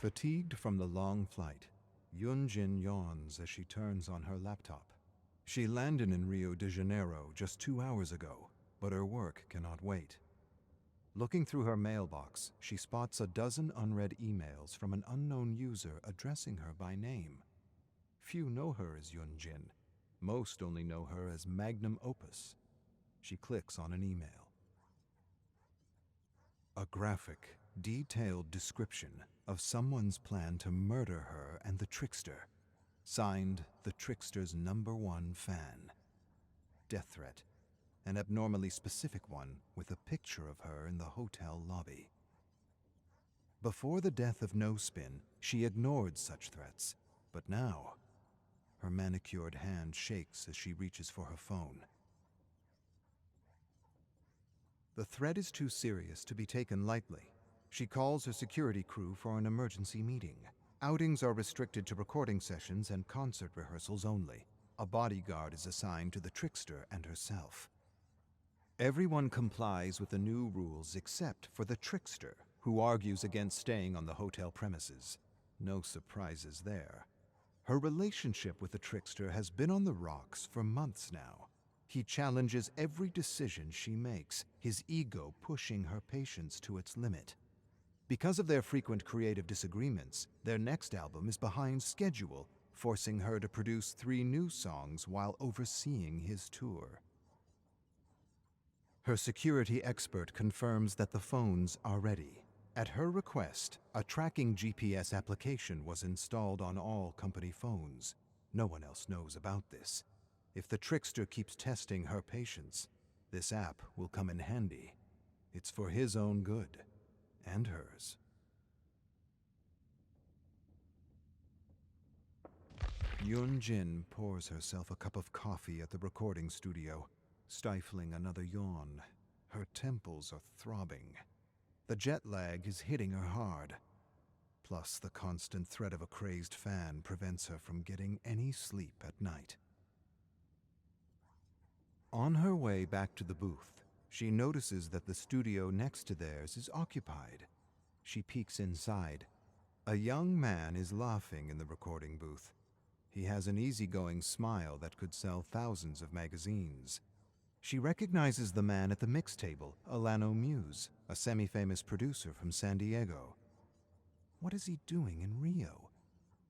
Fatigued from the long flight, Yun-Jin yawns as she turns on her laptop. She landed in Rio de Janeiro just 2 hours ago, but her work cannot wait. Looking through her mailbox, she spots a dozen unread emails from an unknown user addressing her by name. Few know her as Yun-Jin. Most only know her as Magnum Opus. She clicks on an email. A graphic, detailed description of someone's plan to murder her and the trickster. Signed, the trickster's #1 fan. Death threat. An abnormally specific one with a picture of her in the hotel lobby. Before the death of No Spin, she ignored such threats, but now, her manicured hand shakes as she reaches for her phone. The threat is too serious to be taken lightly. She calls her security crew for an emergency meeting. Outings are restricted to recording sessions and concert rehearsals only. A bodyguard is assigned to the trickster and herself. Everyone complies with the new rules except for the trickster, who argues against staying on the hotel premises. No surprises there. Her relationship with the trickster has been on the rocks for months now. He challenges every decision she makes, his ego pushing her patience to its limit. Because of their frequent creative disagreements, their next album is behind schedule, forcing her to produce 3 new songs while overseeing his tour. Her security expert confirms that the phones are ready. At her request, a tracking GPS application was installed on all company phones. No one else knows about this. If the trickster keeps testing her patience, this app will come in handy. It's for his own good, and hers. Yun-Jin pours herself a cup of coffee at the recording studio, stifling another yawn. Her temples are throbbing. The jet lag is hitting her hard. Plus, the constant threat of a crazed fan prevents her from getting any sleep at night. On her way back to the booth, she notices that the studio next to theirs is occupied. She peeks inside. A young man is laughing in the recording booth. He has an easygoing smile that could sell thousands of magazines. She recognizes the man at the mix table, Alano Muse, a semi-famous producer from San Diego. What is he doing in Rio?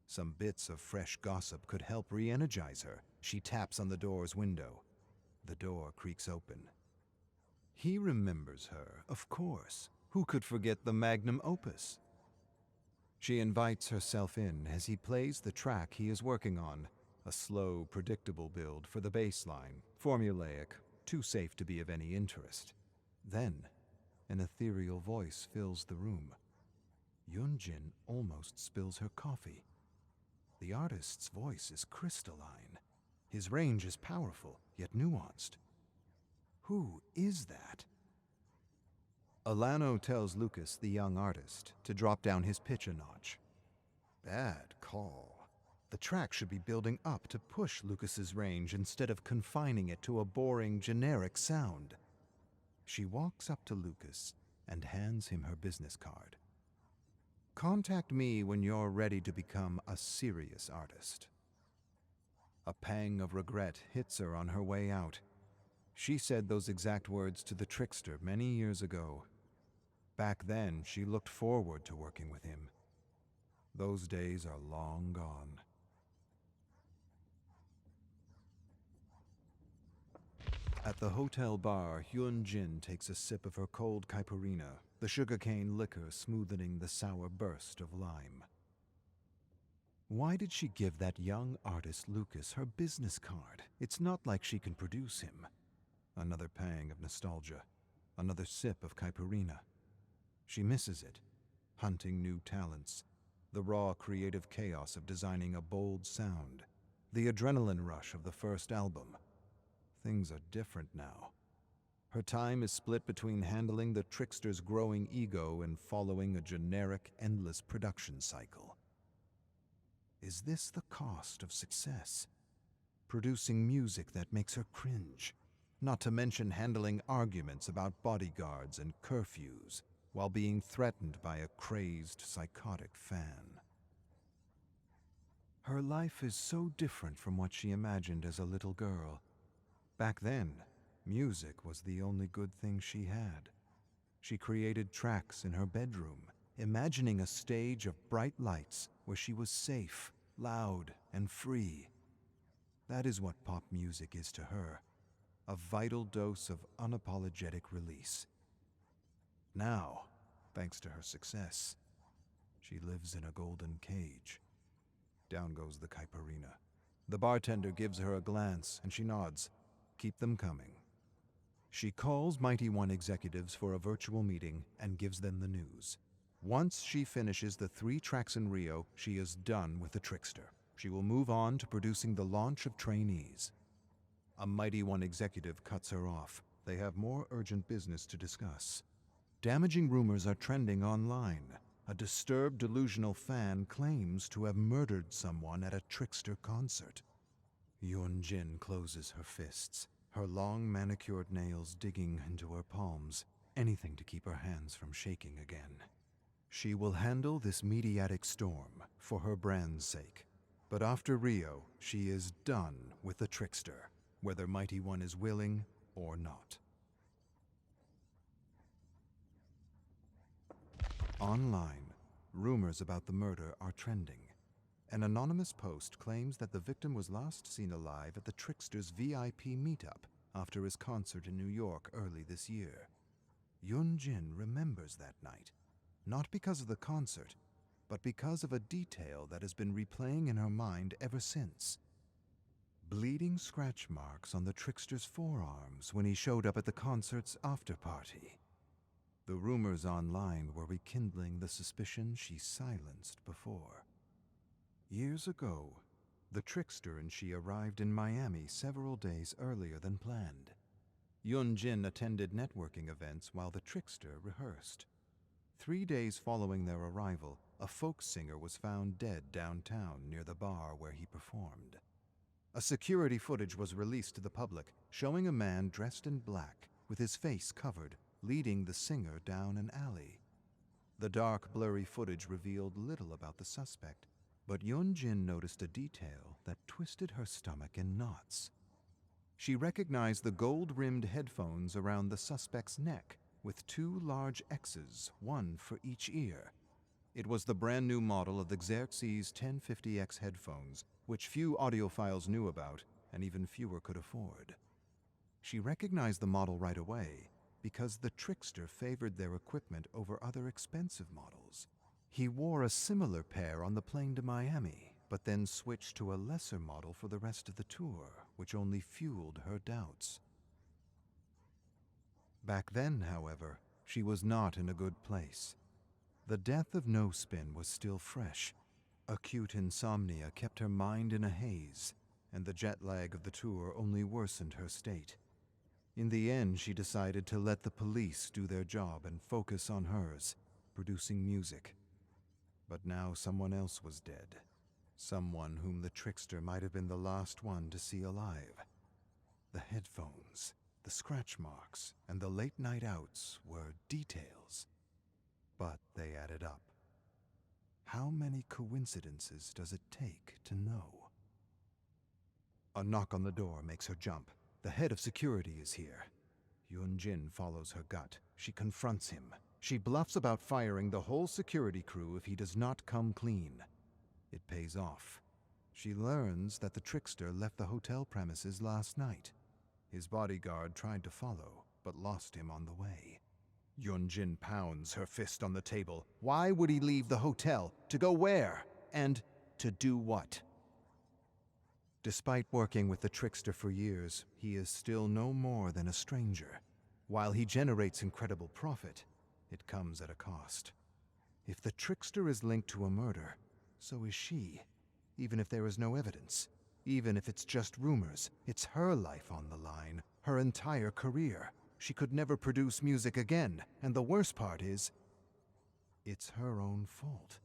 Some bits of fresh gossip could help re-energize her. She taps on the door's window. The door creaks open. He remembers her, of course. Who could forget the magnum opus? She invites herself in as he plays the track he is working on, a slow, predictable build for the bass line, formulaic, too safe to be of any interest. Then, an ethereal voice fills the room. Yun-Jin almost spills her coffee. The artist's voice is crystalline. His range is powerful, yet nuanced. Who is that? Alano tells Lucas, the young artist, to drop down his pitch a notch. Bad call. The track should be building up to push Lucas's range instead of confining it to a boring, generic sound. She walks up to Lucas and hands him her business card. Contact me when you're ready to become a serious artist. A pang of regret hits her on her way out. She said those exact words to the trickster many years ago. Back then, she looked forward to working with him. Those days are long gone. At the hotel bar, Yun-Jin takes a sip of her cold caipirinha, the sugarcane liquor smoothing the sour burst of lime. Why did she give that young artist Lucas her business card? It's not like she can produce him. Another pang of nostalgia, another sip of caipirinha. She misses it, hunting new talents, the raw creative chaos of designing a bold sound, the adrenaline rush of the first album. Things are different now. Her time is split between handling the trickster's growing ego and following a generic, endless production cycle. Is this the cost of success? Producing music that makes her cringe, not to mention handling arguments about bodyguards and curfews. while being threatened by a crazed, psychotic fan. Her life is so different from what she imagined as a little girl. Back then, music was the only good thing she had. She created tracks in her bedroom, imagining a stage of bright lights where she was safe, loud, and free. That is what pop music is to her, a vital dose of unapologetic release. Now, thanks to her success, she lives in a golden cage. Down goes the caipirinha. The bartender gives her a glance and she nods. Keep them coming. She calls Mighty One executives for a virtual meeting and gives them the news. Once she finishes the 3 tracks in Rio, she is done with the trickster. She will move on to producing the launch of Trainees. A Mighty One executive cuts her off. They have more urgent business to discuss. Damaging rumors are trending online. A disturbed, delusional fan claims to have murdered someone at a trickster concert. Yun-Jin closes her fists, her long manicured nails digging into her palms, anything to keep her hands from shaking again. She will handle this mediatic storm for her brand's sake. But after Rio, she is done with the trickster, whether Mighty One is willing or not. Online, rumors about the murder are trending. An anonymous post claims that the victim was last seen alive at the trickster's VIP meetup after his concert in New York early this year. Yun-Jin remembers that night, not because of the concert, but because of a detail that has been replaying in her mind ever since. Bleeding scratch marks on the trickster's forearms when he showed up at the concert's after-party. The rumors online were rekindling the suspicion she silenced before. Years ago, the trickster and she arrived in Miami several days earlier than planned. Yun-Jin attended networking events while the trickster rehearsed. 3 days following their arrival, a folk singer was found dead downtown near the bar where he performed. A security footage was released to the public, showing a man dressed in black, with his face covered, leading the singer down an alley. The dark, blurry footage revealed little about the suspect, but Yun-Jin noticed a detail that twisted her stomach in knots. She recognized the gold-rimmed headphones around the suspect's neck, with 2 large X's, one for each ear. It was the brand-new model of the Xerxes 1050X headphones, which few audiophiles knew about, and even fewer could afford. She recognized the model right away, because the trickster favored their equipment over other expensive models. He wore a similar pair on the plane to Miami, but then switched to a lesser model for the rest of the tour, which only fueled her doubts. Back then, however, she was not in a good place. The death of No Spin was still fresh. Acute insomnia kept her mind in a haze, and the jet lag of the tour only worsened her state. In the end, she decided to let the police do their job and focus on hers, producing music. But now someone else was dead. Someone whom the trickster might have been the last one to see alive. The headphones, the scratch marks, and the late night outs were details. But they added up. How many coincidences does it take to know? A knock on the door makes her jump. The head of security is here. Yun-Jin follows her gut. She confronts him. She bluffs about firing the whole security crew if he does not come clean. It pays off. She learns that the trickster left the hotel premises last night. His bodyguard tried to follow, but lost him on the way. Yun-Jin pounds her fist on the table. Why would he leave the hotel? To go where? And to do what? Despite working with the trickster for years, he is still no more than a stranger. While he generates incredible profit, it comes at a cost. If the trickster is linked to a murder, so is she. Even if there is no evidence, even if it's just rumors, it's her life on the line, her entire career. She could never produce music again, and the worst part is, it's her own fault.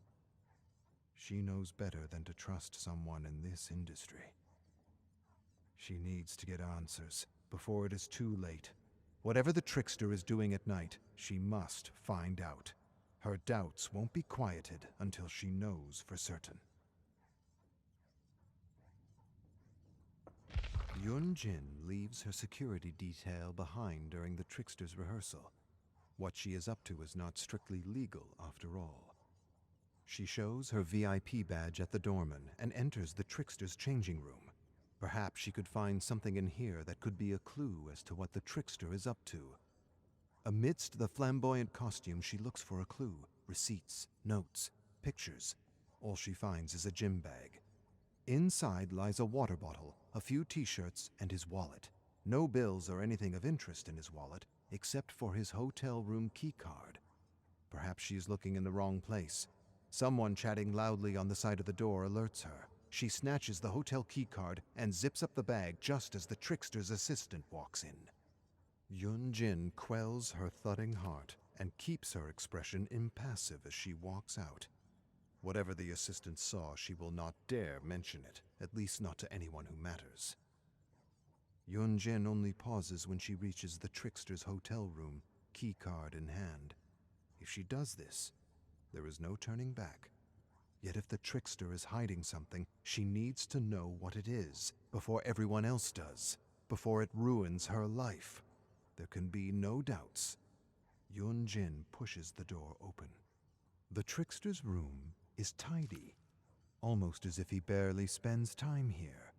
She knows better than to trust someone in this industry. She needs to get answers before it is too late. Whatever the trickster is doing at night, she must find out. Her doubts won't be quieted until she knows for certain. Yun-Jin leaves her security detail behind during the trickster's rehearsal. What she is up to is not strictly legal, after all. She shows her VIP badge at the doorman and enters the trickster's changing room. Perhaps she could find something in here that could be a clue as to what the trickster is up to. Amidst the flamboyant costume, she looks for a clue, receipts, notes, pictures. All she finds is a gym bag. Inside lies a water bottle, a few t-shirts, and his wallet. No bills or anything of interest in his wallet, except for his hotel room key card. Perhaps she is looking in the wrong place. Someone chatting loudly on the side of the door alerts her. She snatches the hotel key card and zips up the bag just as the trickster's assistant walks in. Yun-Jin quells her thudding heart and keeps her expression impassive as she walks out. Whatever the assistant saw, she will not dare mention it, at least not to anyone who matters. Yun-Jin only pauses when she reaches the trickster's hotel room, key card in hand. If she does this, there is no turning back. Yet if the trickster is hiding something, she needs to know what it is before everyone else does, before it ruins her life. There can be no doubts. Yun-Jin pushes the door open. The trickster's room is tidy, almost as if he barely spends time here.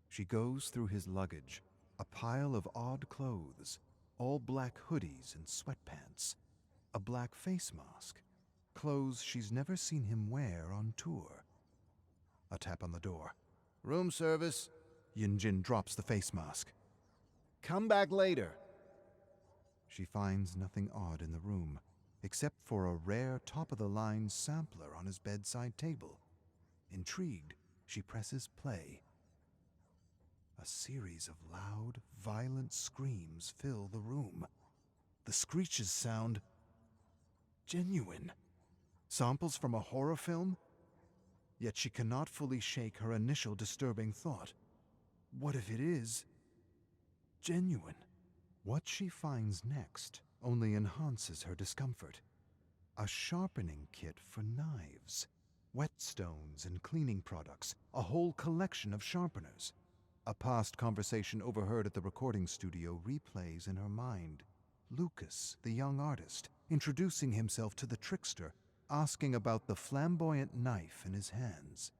She goes through his luggage, a pile of odd clothes, all black hoodies and sweatpants, a black face mask, clothes she's never seen him wear on tour. A tap on the door. "Room service." Yun-Jin drops the face mask. "Come back later." She finds nothing odd in the room, except for a rare top-of-the-line sampler on his bedside table. Intrigued, she presses play. A series of loud, violent screams fill the room. The screeches sound genuine. Samples from a horror film? Yet she cannot fully shake her initial disturbing thought. What if it is genuine? What she finds next only enhances her discomfort. A sharpening kit for knives, whetstones and cleaning products, a whole collection of sharpeners. A past conversation overheard at the recording studio replays in her mind. Lucas, the young artist, introducing himself to the trickster, asking about the flamboyant knife in his hands.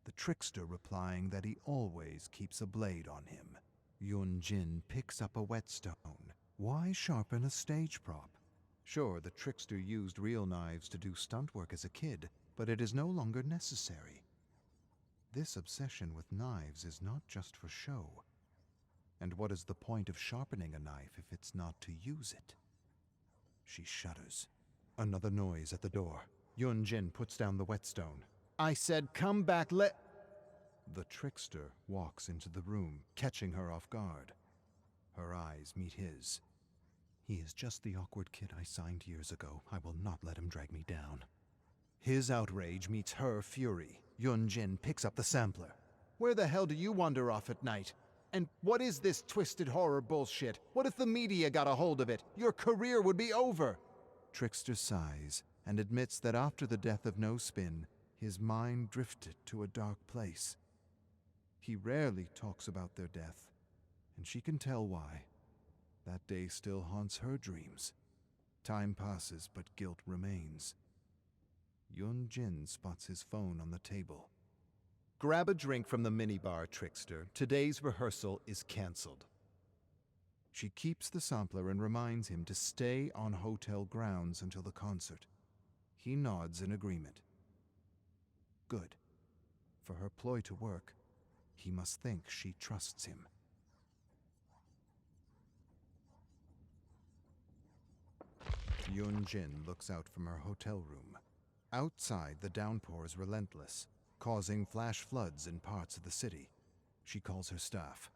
The trickster replying that he always keeps a blade on him. Yun-Jin picks up a whetstone. Why sharpen a stage prop? Sure, the trickster used real knives to do stunt work as a kid, but it is no longer necessary. This obsession with knives is not just for show. And what is the point of sharpening a knife if it's not to use it? She shudders. Another noise at the door. Yun-Jin puts down the whetstone. "I said come back The trickster walks into the room, catching her off guard. Her eyes meet his. He is just the awkward kid I signed years ago. I will not let him drag me down. His outrage meets her fury. Yun-Jin picks up the sampler. "Where the hell do you wander off at night? And what is this twisted horror bullshit? What if the media got a hold of it? Your career would be over." Trickster sighs and admits that after the death of No Spin, his mind drifted to a dark place. He rarely talks about their death, and she can tell why. That day still haunts her dreams. Time passes, but guilt remains. Yun-Jin spots his phone on the table. "Grab a drink from the minibar, trickster. Today's rehearsal is canceled." She keeps the sampler and reminds him to stay on hotel grounds until the concert. He nods in agreement. Good. For her ploy to work, he must think she trusts him. Yun-Jin looks out from her hotel room. Outside, the downpour is relentless, causing flash floods in parts of the city. She calls her staff.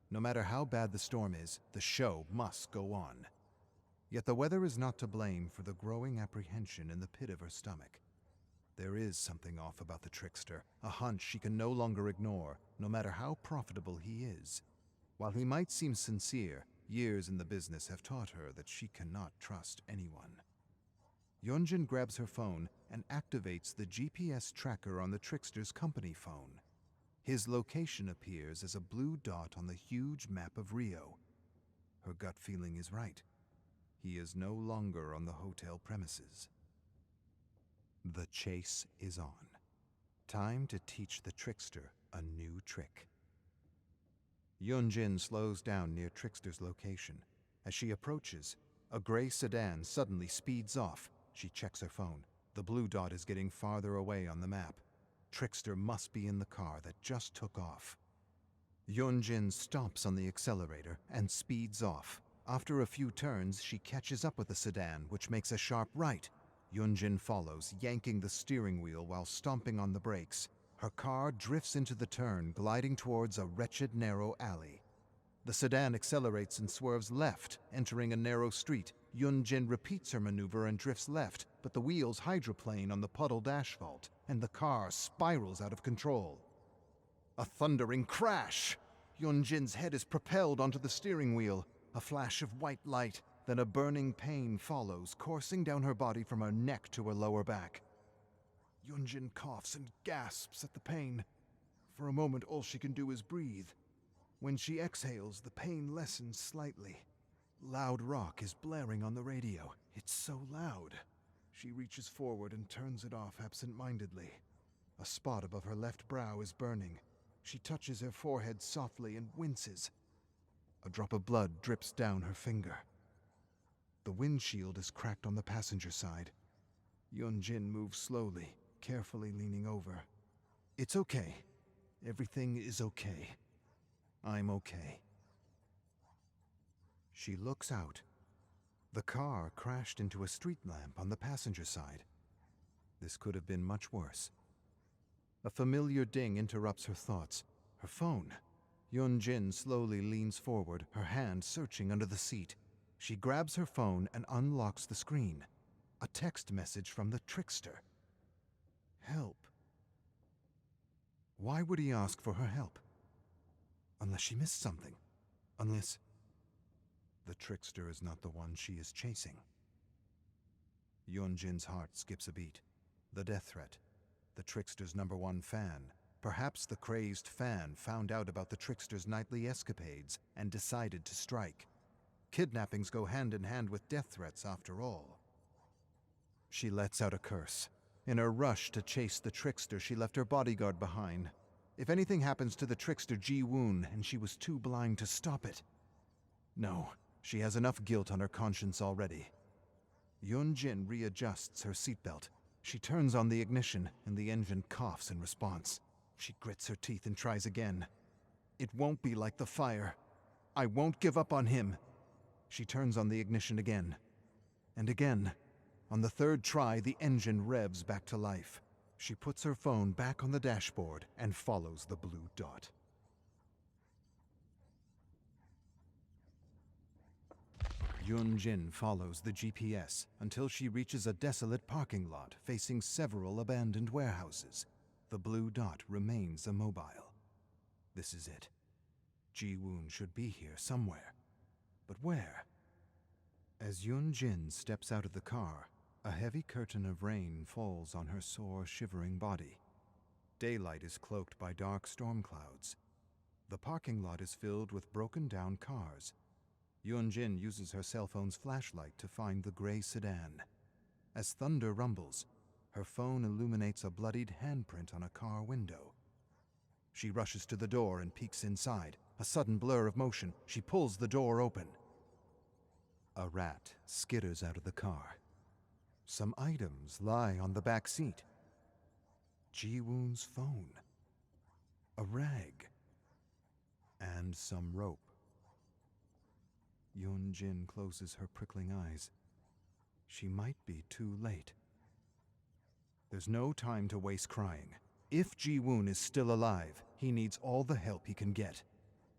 No matter how bad the storm is, the show must go on. Yet the weather is not to blame for the growing apprehension in the pit of her stomach. There is something off about the trickster, a hunch she can no longer ignore, no matter how profitable he is. While he might seem sincere, Years in the business have taught her that she cannot trust anyone. Yun-Jin grabs her phone and activates the GPS tracker on the trickster's company phone. His location appears as a blue dot on the huge map of Rio. Her gut feeling is right. He is no longer on the hotel premises. The chase is on. Time to teach the trickster a new trick. Yun-Jin slows down near Trickster's location. As she approaches, a gray sedan suddenly speeds off. She checks her phone. The blue dot is getting farther away on the map. Trickster must be in the car that just took off. Yun-Jin stomps on the accelerator and speeds off. After a few turns, she catches up with the sedan, which makes a sharp right. Yun-Jin follows, yanking the steering wheel while stomping on the brakes. Her car drifts into the turn, gliding towards a wretched narrow alley. The sedan accelerates and swerves left, entering a narrow street. Yun-Jin repeats her maneuver and drifts left, but the wheels hydroplane on the puddled asphalt, and the car spirals out of control. A thundering crash! Yun-Jin's head is propelled onto the steering wheel. A flash of white light, then a burning pain follows, coursing down her body from her neck to her lower back. Yun-Jin coughs and gasps at the pain. For a moment, all she can do is breathe. When she exhales, the pain lessens slightly. Loud rock is blaring on the radio. It's so loud. She reaches forward and turns it off absent-mindedly. A spot above her left brow is burning. She touches her forehead softly and winces. A drop of blood drips down her finger. The windshield is cracked on the passenger side. Yun-Jin moves slowly, carefully leaning over. It's okay. Everything is okay. I'm okay. She looks out. The car crashed into a street lamp on the passenger side. This could have been much worse. A familiar ding interrupts her thoughts. Her phone. Yun-Jin slowly leans forward, her hand searching under the seat. She grabs her phone and unlocks the screen. A text message from the trickster. Help. Why would he ask for her help? Unless she missed something. Unless the trickster is not the one she is chasing. Yun-Jin's heart skips a beat. The death threat. The trickster's #1 fan. Perhaps the crazed fan found out about the trickster's nightly escapades and decided to strike. Kidnappings go hand in hand with death threats after all. She lets out a curse. In her rush to chase the trickster, she left her bodyguard behind. If anything happens to the trickster Ji-woon and she was too blind to stop it. No, she has enough guilt on her conscience already. Yun-Jin readjusts her seatbelt. She turns on the ignition and the engine coughs in response. She grits her teeth and tries again. It won't be like the fire. I won't give up on him. She turns on the ignition again. And again. On the third try, the engine revs back to life. She puts her phone back on the dashboard and follows the blue dot. Yun-Jin follows the GPS until she reaches a desolate parking lot facing several abandoned warehouses. The blue dot remains immobile. This is it. Ji-woon should be here somewhere. But where? As Yun-Jin steps out of the car, a heavy curtain of rain falls on her sore, shivering body. Daylight is cloaked by dark storm clouds. The parking lot is filled with broken-down cars. Yun-Jin uses her cell phone's flashlight to find the gray sedan. As thunder rumbles, her phone illuminates a bloodied handprint on a car window. She rushes to the door and peeks inside. A sudden blur of motion. She pulls the door open. A rat skitters out of the car. Some items lie on the back seat. Ji-woon's phone. A rag. And some rope. Yun-Jin closes her prickling eyes. She might be too late. There's no time to waste crying. If Ji-woon is still alive, he needs all the help he can get.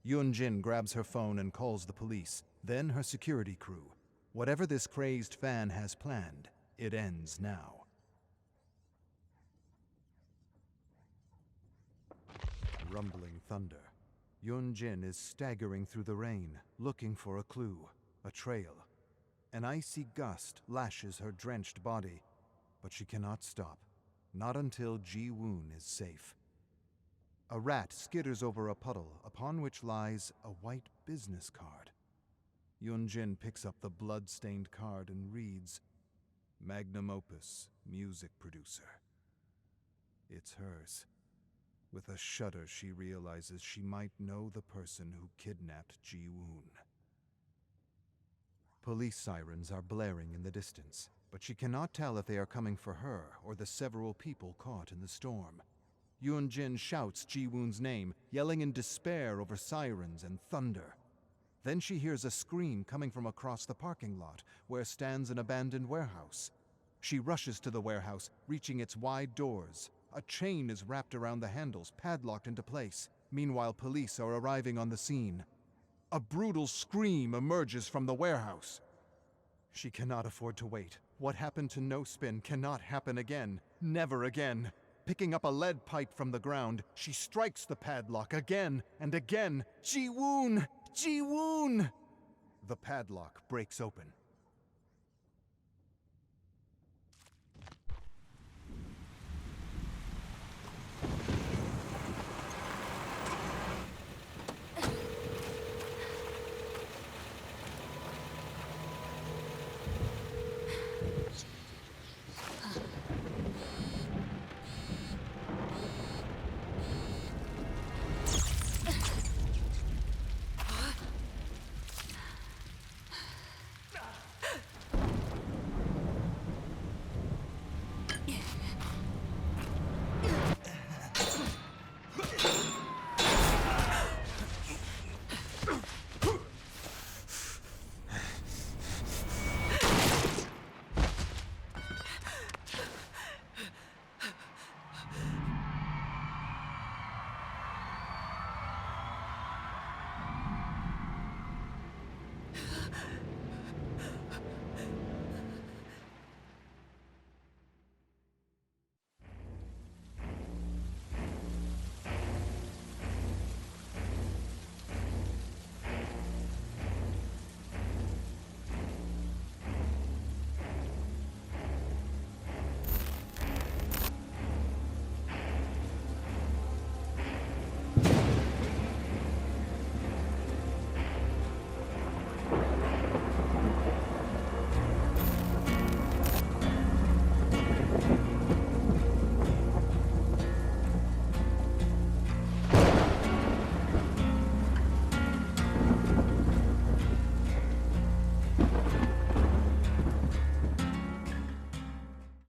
Yun-Jin grabs her phone and calls the police, then her security crew. Whatever this crazed fan has planned, it ends now. Rumbling thunder. Yun-Jin is staggering through the rain, looking for a clue, a trail. An icy gust lashes her drenched body, but she cannot stop, not until Ji-woon is safe. A rat skitters over a puddle upon which lies a white business card. Yun-Jin picks up the blood-stained card and reads, "Magnum Opus, music producer." It's hers. With a shudder, she realizes she might know the person who kidnapped Ji-woon. Police sirens are blaring in the distance, but she cannot tell if they are coming for her or the several people caught in the storm. Yun-Jin shouts Ji-woon's name, yelling in despair over sirens and thunder. Then she hears a scream coming from across the parking lot, where stands an abandoned warehouse. She rushes to the warehouse, reaching its wide doors. A chain is wrapped around the handles, padlocked into place. Meanwhile, police are arriving on the scene. A brutal scream emerges from the warehouse. She cannot afford to wait. What happened to No Spin cannot happen again. Never again. Picking up a lead pipe from the ground, she strikes the padlock again and again. Ji-woon! Ji-woon! The padlock breaks open.